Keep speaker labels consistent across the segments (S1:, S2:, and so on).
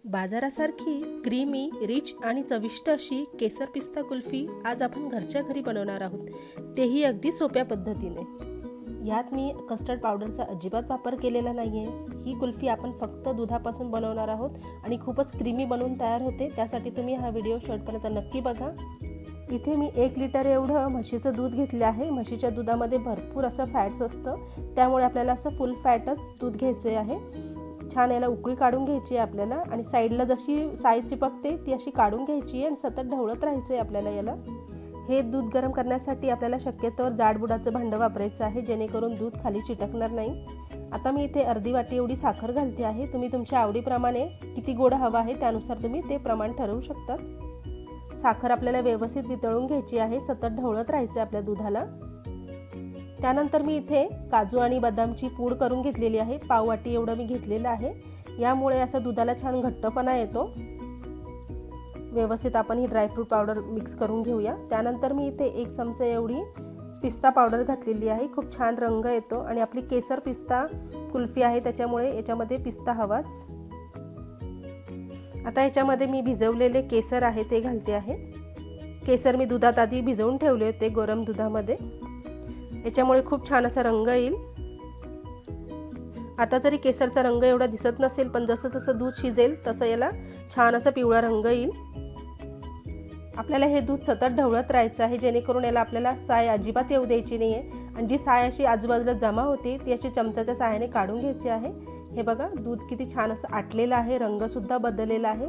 S1: बाजारासारखी creamy, rich आणि चविष्ट अशी केसर पिस्ता कुल्फी आज आपण घरच्या घरी बनवणार आहोत, तेही अगदी सोप्या पद्धतीने। यात मी कस्टर्ड पावडरचा अजिबात वापर केलेला नाही आहे। ही कुल्फी आपण फक्त दुधापासून बनवणार आहोत आणि खूपच क्रीमी बनवून तयार होते। त्यासाठी तुम्ही हा व्हिडिओ शेवटपर्यंत नक्की बघा। इथे मी 1 लिटर एवढं म्हशीचं दूध घेतले आहे। म्हशीच्या दुधामध्ये भरपूर असं फॅट्स असतं, त्यामुळे आपल्याला असं फुल फॅटच दूध घ्यायचे आहे। छान याला उकळी काढून घ्यायची आहे आपल्याला आणि साईडला जशी साय चिपकते ती अशी काढून घ्यायची आहे आणि सतत ढवळत राहायचं आहे आपल्याला याला। हे दूध गरम करण्यासाठी आपल्याला शक्यतोवर जाड बुडाचं भांडं वापरायचं आहे, जेणेकरून दूध खाली चिटकणार नाही। आता मी इथे अर्धी वाटी एवढी साखर घालते आहे। तुम्ही तुमच्या आवडीप्रमाणे किती गोड हवा आहे त्यानुसार तुम्ही ते प्रमाण ठरवू शकता। साखर आपल्याला व्यवस्थित वितळून घ्यायची आहे, सतत ढवळत राहायचं आपल्या दुधाला। त्यानंतर मी इथे काजू आणि बदामची पूड करून घेतलेली आहे, पाव वाटी एवढं मी घेतलेलं आहे। यामुळे असं दुधाला छान घट्टपणा येतो। व्यवस्थित आपण ही ड्रायफ्रूट पावडर मिक्स करून घेऊया। त्यानंतर मी इथे 1 चमचा एवढी पिस्ता पावडर घातलेली आहे। खूप छान रंग येतो आणि आपली केसर पिस्ता कुल्फी आहे, त्याच्यामुळे याच्यामध्ये पिस्ता हवाच। आता याच्यामध्ये मी भिजवलेले केसर आहे ते घालते आहे। केसर मी दुधात आधी भिजवून ठेवले होते गरम दुधामध्ये, याच्यामुळे खूप छान असा रंग येईल। आता जरी केसरचा रंग एवढा दिसत नसेल, पण जसं जसं दूध शिजेल तसं याला छान असा पिवळा रंग येईल। आपल्याला हे दूध सतत ढवळत राहायचं आहे, जेणेकरून याला आपल्याला साय अजिबात येऊ द्यायची नाही आहे आणि जी साय अशी आजूबाजूला जमा होती ती अशी चमच्याच्या साहाय्याने काढून घ्यायची आहे। हे बघा, दूध किती छान असं आटलेलं आहे, रंगसुद्धा बदललेला आहे।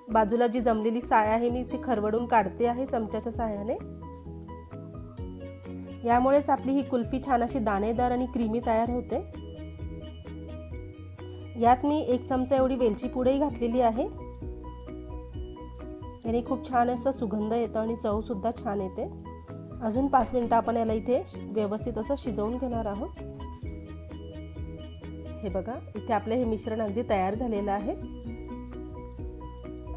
S1: बाजूला जी जमलेली साय आहे मी ती खरवडून काढते आहे चमच्याच्या साहाय्याने। यामुळेच आपली ही कुल्फी छान अशी दाणेदार आणि क्रीमी तयार होते। यात मी 1 चमचा एवढी वेलची पूडही घातलेली आहे। याने खूप छान असा सुगंध येतो आणि चव सुद्धा छान येते। अजून 5 मिनिटं आपण याला इथे व्यवस्थित असं शिजवून घेणार आहोत। हे बघा, इथे आपले हे मिश्रण अगदी तयार झालेलं आहे।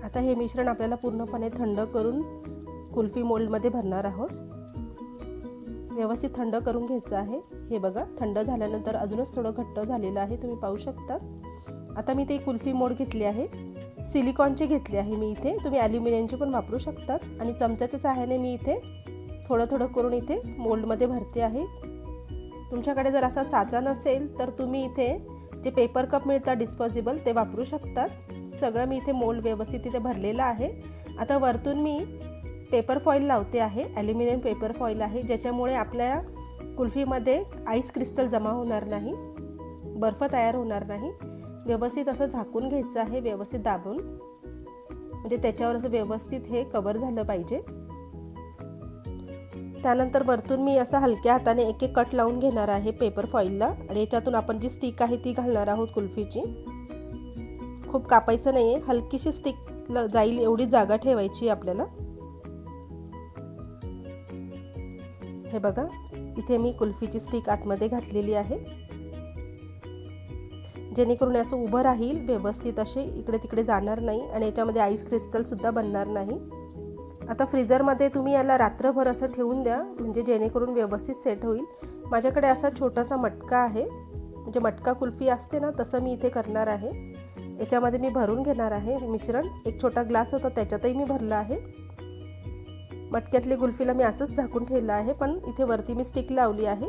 S1: आता हे मिश्रण आपल्याला पूर्णपणे थंड करून कुल्फी मोल्डमध्ये भरणार आहोत। व्यवस्थित थंड करून घ्यायचं आहे। हे बघा, थंड झाल्यानंतर अजूनच थोडं घट्ट झालेलं आहे, तुम्ही पाहू शकता। आता मी ते कुल्फी मोल्ड घेतली आहे, सिलिकॉनचे घेतले आहे मी इथे, तुम्ही ॲल्युमिनियमचे पण वापरू शकता। आणि चमच्याच्या सहाय्याने मी इथे थोडं थोडं करून इथे मोल्डमध्ये भरते आहे। तुमच्याकडे जर असा साचा नसेल तर तुम्ही इथे जे पेपर कप मिळतात डिस्पोजेबल ते वापरू शकतात। सगळं मी इथे मोल्ड व्यवस्थित इथे भरलेलं आहे। आता वरतून मी पेपर फॉईल लावते आहे, ॲल्युमिनियम पेपर फॉईल आहे, ज्याच्यामुळे आपल्या कुल्फीमध्ये आईस क्रिस्टल जमा होणार नाही, बर्फ तयार होणार नाही। व्यवस्थित असं झाकून घ्यायचं आहे, व्यवस्थित दाबून, म्हणजे त्याच्यावर असं व्यवस्थित हे कव्हर झालं पाहिजे। त्यानंतर वरतून मी असं हलक्या हाताने एक कट लावून घेणार आहे पेपर फॉईलला आणि याच्यातून आपण जी स्टिक आहे ती घालणार आहोत कुल्फीची। खूप कापायचं नाही आहे, हलकीशी स्टिक जाईल एवढी जागा ठेवायची आपल्याला। हे बघा, इथे मी कुल्फीची स्टिक आतमध्ये घातलेली आहे, जेणेकरून असं उभं राहील व्यवस्थित, असे इकडे तिकडे जाणार नाही आणि याच्यामध्ये आईस क्रिस्टल सुद्धा बनणार नाही। आता फ्रीजरमध्ये तुम्ही याला रात्रभर असं ठेवून द्या, म्हणजे जेणेकरून व्यवस्थित सेट होईल। माझ्याकडे असा छोटासा मटका आहे, म्हणजे मटका कुल्फी असते ना तसं मी इथे करणार आहे। याच्यामध्ये मी भरून घेणार आहे मिश्रण, एक छोटा ग्लास होता त्याच्यातही मी भरला आहे। मटक्यातली कुल्फीला मी असंच झाकून ठेवलं आहे, पण इथे वरती मी स्टिक लावली आहे।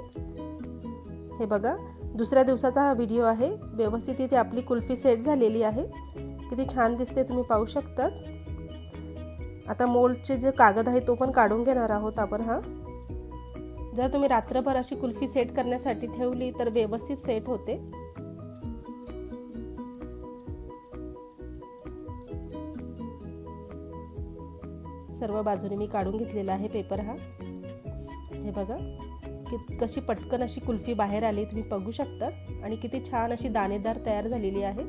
S1: हे बघा, दुसऱ्या दिवसाचा हा व्हिडिओ आहे। व्यवस्थित इथे आपली कुल्फी सेट झालेली आहे, किती छान दिसते तुम्ही पाहू शकता। आता मोल्डचे जे कागद आहे तो पण काढून घेणार आहोत आपण हा। जर तुम्ही रात्रभर अशी कुल्फी सेट करण्यासाठी ठेवली तर व्यवस्थित सेट होते। सर्व बाजूने मी काढून घेतलेला आहे पेपर हा। हे बघा, कशी पटकन अशी कुल्फी बाहेर आली तुम्ही बघू शकता आणि किती छान अशी दाणेदार तयार झालेली आहे।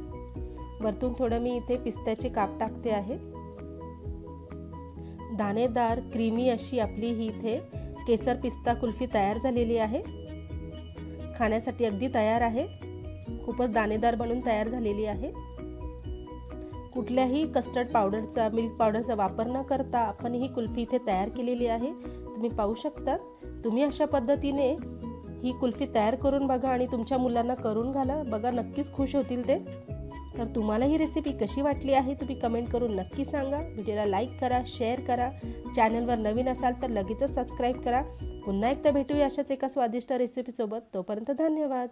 S1: वरतून थोडं मी इथे पिस्त्याचे काप टाकते आहे। दाणेदार क्रीमी अशी आपली ही इथे केसर पिस्ता कुल्फी तयार झालेली आहे। खाण्यासाठी अगदी तयार आहे, खूपच दाणेदार बनून तयार झालेली आहे। कुठल्याही कस्टर्ड पावडरचा, मिल्क पावडरचा वापर न करता आपण ही कुल्फी इथे तयार केलेली आहे, तुम्ही पाहू शकता। तुम्ही अशा पद्धतीने ही कुल्फी तयार करून बघा आणि तुमच्या मुलांना करून घाला, बघा नक्कीच खुश होतील ते। तर तुम्हाला ही रेसिपी कशी वाटली आहे तुम्ही कमेंट करून नक्की सांगा. व्हिडिओला लाईक करा, शेअर करा. चॅनलवर नवीन असाल तर लगेचच सबस्क्राईब करा. पुन्हा एकदा भेटूया अशाच एका स्वादिष्ट रेसिपीसोबत. तोपर्यंत धन्यवाद.